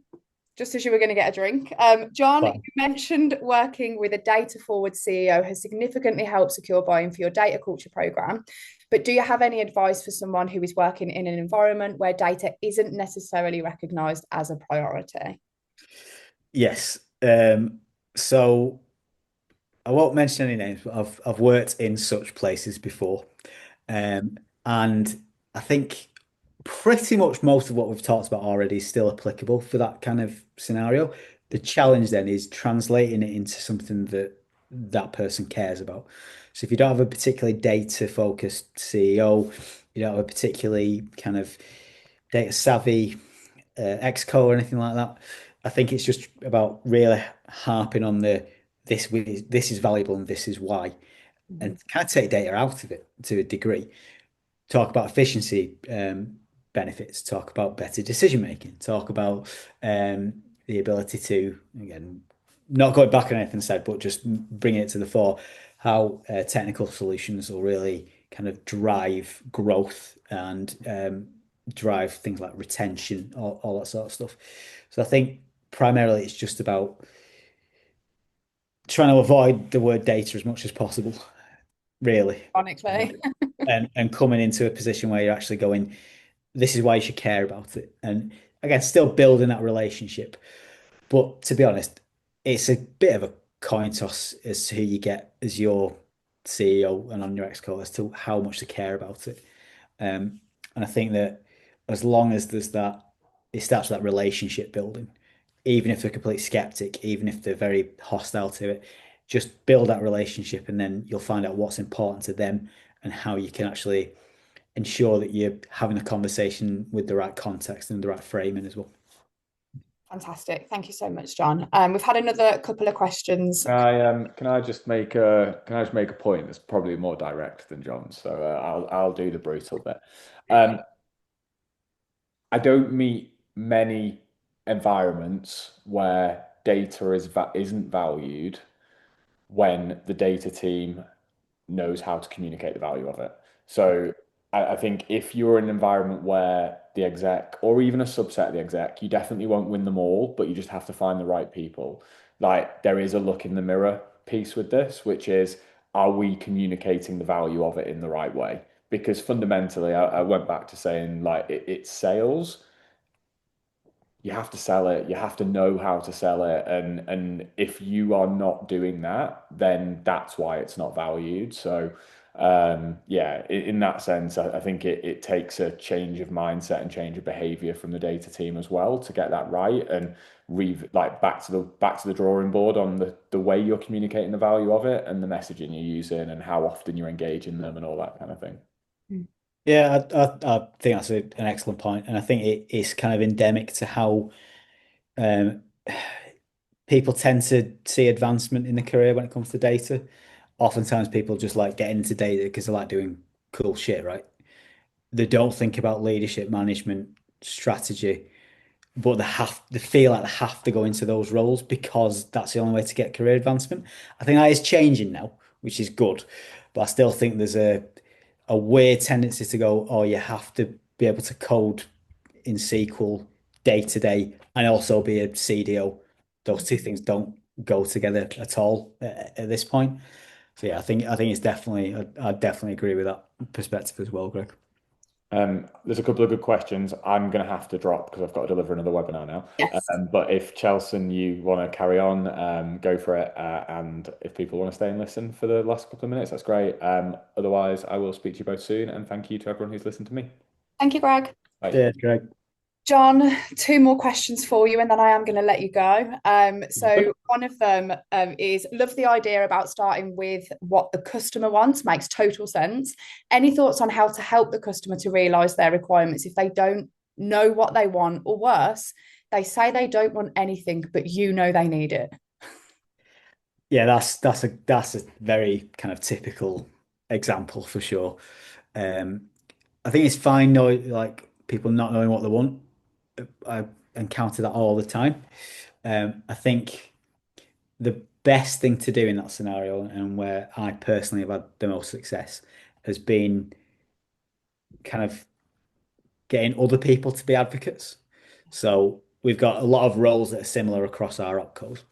just as you were going to get a drink. John, you Fine. mentioned working with a data forward CEO has significantly helped secure buy-in for your data culture program. But do you have any advice for someone who is working in an environment where data isn't necessarily recognized as a priority? Yes. Um, so I won't mention any names, but I've worked in such places before. Um, and I think pretty much most of what we've talked about already is still applicable for that kind of scenario. The challenge then is translating it into something that that person cares about. So if you don't have a particularly data focused CEO, you don't have a particularly kind of data savvy exco or anything like that. I think it's just about really harping on this is valuable and this is why, and Mhm. kind of take data out of it to a degree. Talk about efficiency benefits, talk about better decision making, talk about the ability to, again, not going back on anything said, but just bringing it to the fore, how technical solutions will really kind of drive growth and drive things like retention, all that sort of stuff. So I think primarily it's just about trying to avoid the word data as much as possible, really. Ironically. And coming into a position where you're actually going, this is why you should care about it. And again, still building that relationship. But to be honest, it's a bit of a coin toss as to who you get as your CEO and on your exco as to how much they care about it. And I think that as long as there's that, it starts with that relationship building, even if they're a complete skeptic, even if they're very hostile to it, just build that relationship and then you'll find out what's important to them and how you can actually ensure that you're having a conversation with the right context and the right framing as well. Fantastic. Thank you so much, John. We've had another couple of questions. Can I just make a point that's probably more direct than John's? So I'll do the brutal bit. Um, I don't meet many environments where data isn't valued when the data team knows how to communicate the value of it. So I think if you're in an environment where the exec or even a subset of the exec, you definitely won't win them all, but you just have to find the right people. Like there is a look in the mirror piece with this, which is, are we communicating the value of it in the right way? Because fundamentally, I went back to saying like it's sales. You have to sell it, you have to know how to sell it, and if you are not doing that, then that's why it's not valued. So yeah, in that sense, I think it takes a change of mindset and change of behavior from the data team as well to get that right, and like back to the drawing board on the way you're communicating the value of it and the messaging you're using and how often you're engaging them and all that kind of thing. Yeah, I think that's an excellent point, and I think it is kind of endemic to how um, people tend to see advancement in the career when it comes to data. Oftentimes, people just like getting into data because they like doing cool shit, right? They don't think about leadership, management, strategy, but they feel like they have to go into those roles because that's the only way to get career advancement. I think that is changing now, which is good, but I still think there's a weird tendency to go, oh, you have to be able to code in SQL day to day and also be a CDO. Those two things don't go together at all at this point. So yeah, I think it's definitely I definitely agree with that perspective as well, Greg. There's a couple of good questions. I'm going to have to drop because I've got to deliver another webinar now. Yes. But if Chelsea, you want to carry on, go for it. And if people want to stay and listen for the last couple of minutes, that's great. Otherwise, I will speak to you both soon. And thank you to everyone who's listened to me. Thank you, Greg. Bye. Yeah, Greg. John, two more questions for you, and then I am going to let you go. So one of them is love the idea about starting with what the customer wants, makes total sense. Any thoughts on how to help the customer to realize their requirements if they don't know what they want, or worse, they say they don't want anything, but you know they need it? Yeah, that's a very kind of typical example for sure. Um, I think it's fine, no, like people not knowing what they want. I encounter that all the time. I think the best thing to do in that scenario, and where I personally have had the most success, has been kind of getting other people to be advocates. So we've got a lot of roles that are similar across our opcos.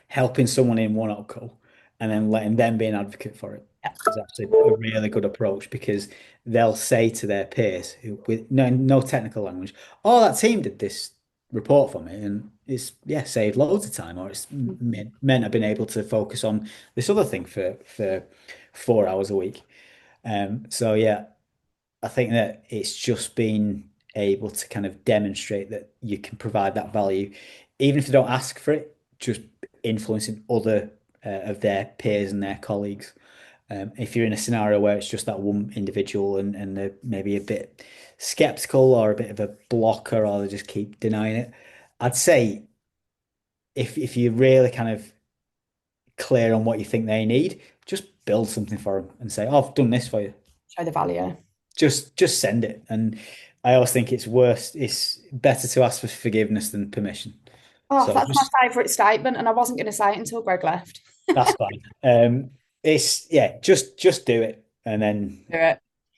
Helping someone in one opco and then letting them be an advocate for it is actually a really good approach because they'll say to their peers who with no technical language, "Oh, that team did this report for me," and it's saved loads of time, or it's meant I've been able to focus on this other thing for 4 hours a week. So yeah, I think that it's just been able to kind of demonstrate that you can provide that value, even if they don't ask for it, just influencing other of their peers and their colleagues. If you're in a scenario where it's just that one individual and they're maybe a bit skeptical or a bit of a blocker or they just keep denying it, I'd say if you're really kind of clear on what you think they need, just build something for them and say, "Oh, I've done this for you." Show the value. Just send it. And I always think it's better to ask for forgiveness than permission. Oh, So that's my just favourite statement, and I wasn't going to say it until Greg left. that's fine. It's yeah, just do it, and then Do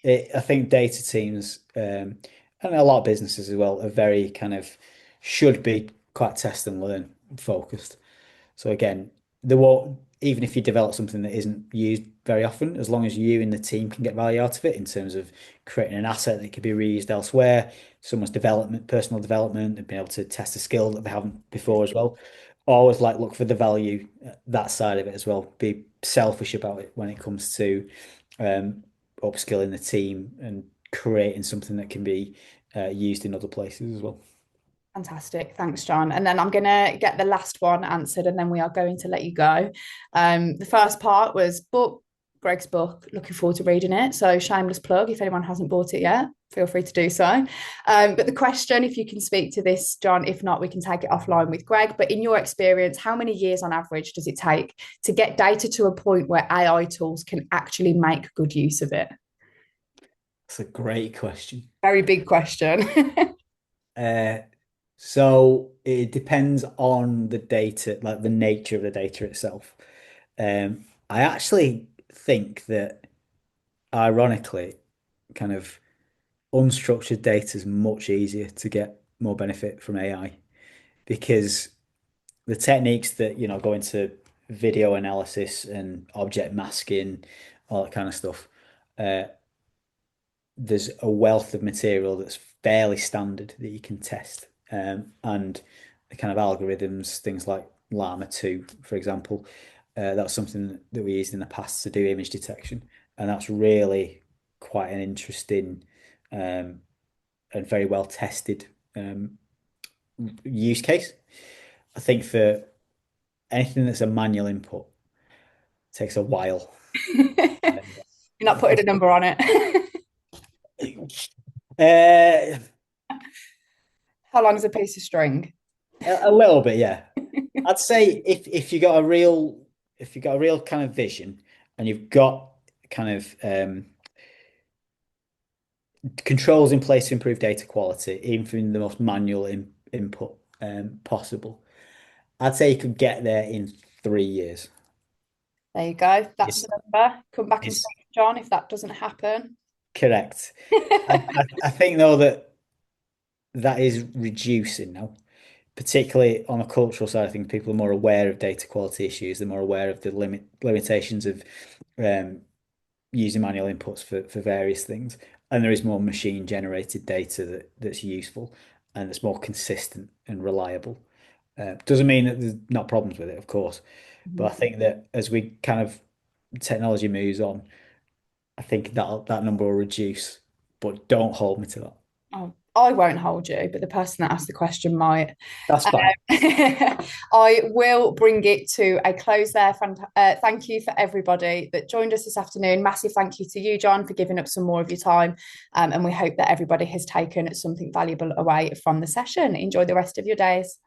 it. I think data teams and a lot of businesses as well are very kind of should be quite test and learn focused. So again, there won't even if you develop something that isn't used very often, as long as you and the team can get value out of it in terms of creating an asset that could be reused elsewhere, someone's development, personal development, and being able to test a skill that they haven't before as well. Always like look for the value that side of it as well. Be selfish about it when it comes to upskilling the team and creating something that can be used in other places as well. Fantastic. Thanks, John. And then I'm going to get the last one answered and then we are going to let you go. The first part was book, Greg's book. Looking forward to reading it. So shameless plug. If anyone hasn't bought it yet, feel free to do so. But the question, if you can speak to this, John, if not, we can take it offline with Greg. But in your experience, how many years on average does it take to get data to a point where AI tools can actually make good use of it? That's a great question. Very big question. Uh, so it depends on the data, like the nature of the data itself. I actually think that, ironically, kind of unstructured data is much easier to get more benefit from AI because the techniques that, go into video analysis and object masking, all that kind of stuff, uh, there's a wealth of material that's fairly standard that you can test. And the kind of algorithms, things like Llama 2, for example, that's something that we used in the past to do image detection. And that's really quite an interesting and very well tested use case. I think for anything that's a manual input takes a while. You're not putting a number on it. Uh, How long is a piece of string? a little bit, yeah. I'd say if you got a real kind of vision and you've got kind of controls in place to improve data quality, even from the most manual input possible, I'd say you could get there in 3 years. There you go. That's It's, the number. Come back and it's speak, John, if that doesn't happen. correct. I think though that is reducing now, particularly on a cultural side. I think people are more aware of data quality issues. They're more aware of the limitations of um, using manual inputs for various things. And there is more machine generated data that's useful and that's more consistent and reliable. Doesn't mean that there's not problems with it, of course. But I think that as we kind of technology moves on, I think that number will reduce. But don't hold me to that. Oh, I won't hold you, but the person that asked the question might. That's fine. I will bring it to a close there. Thank you for everybody that joined us this afternoon. Massive thank you to you, John, for giving up some more of your time. And we hope that everybody has taken something valuable away from the session. Enjoy the rest of your days.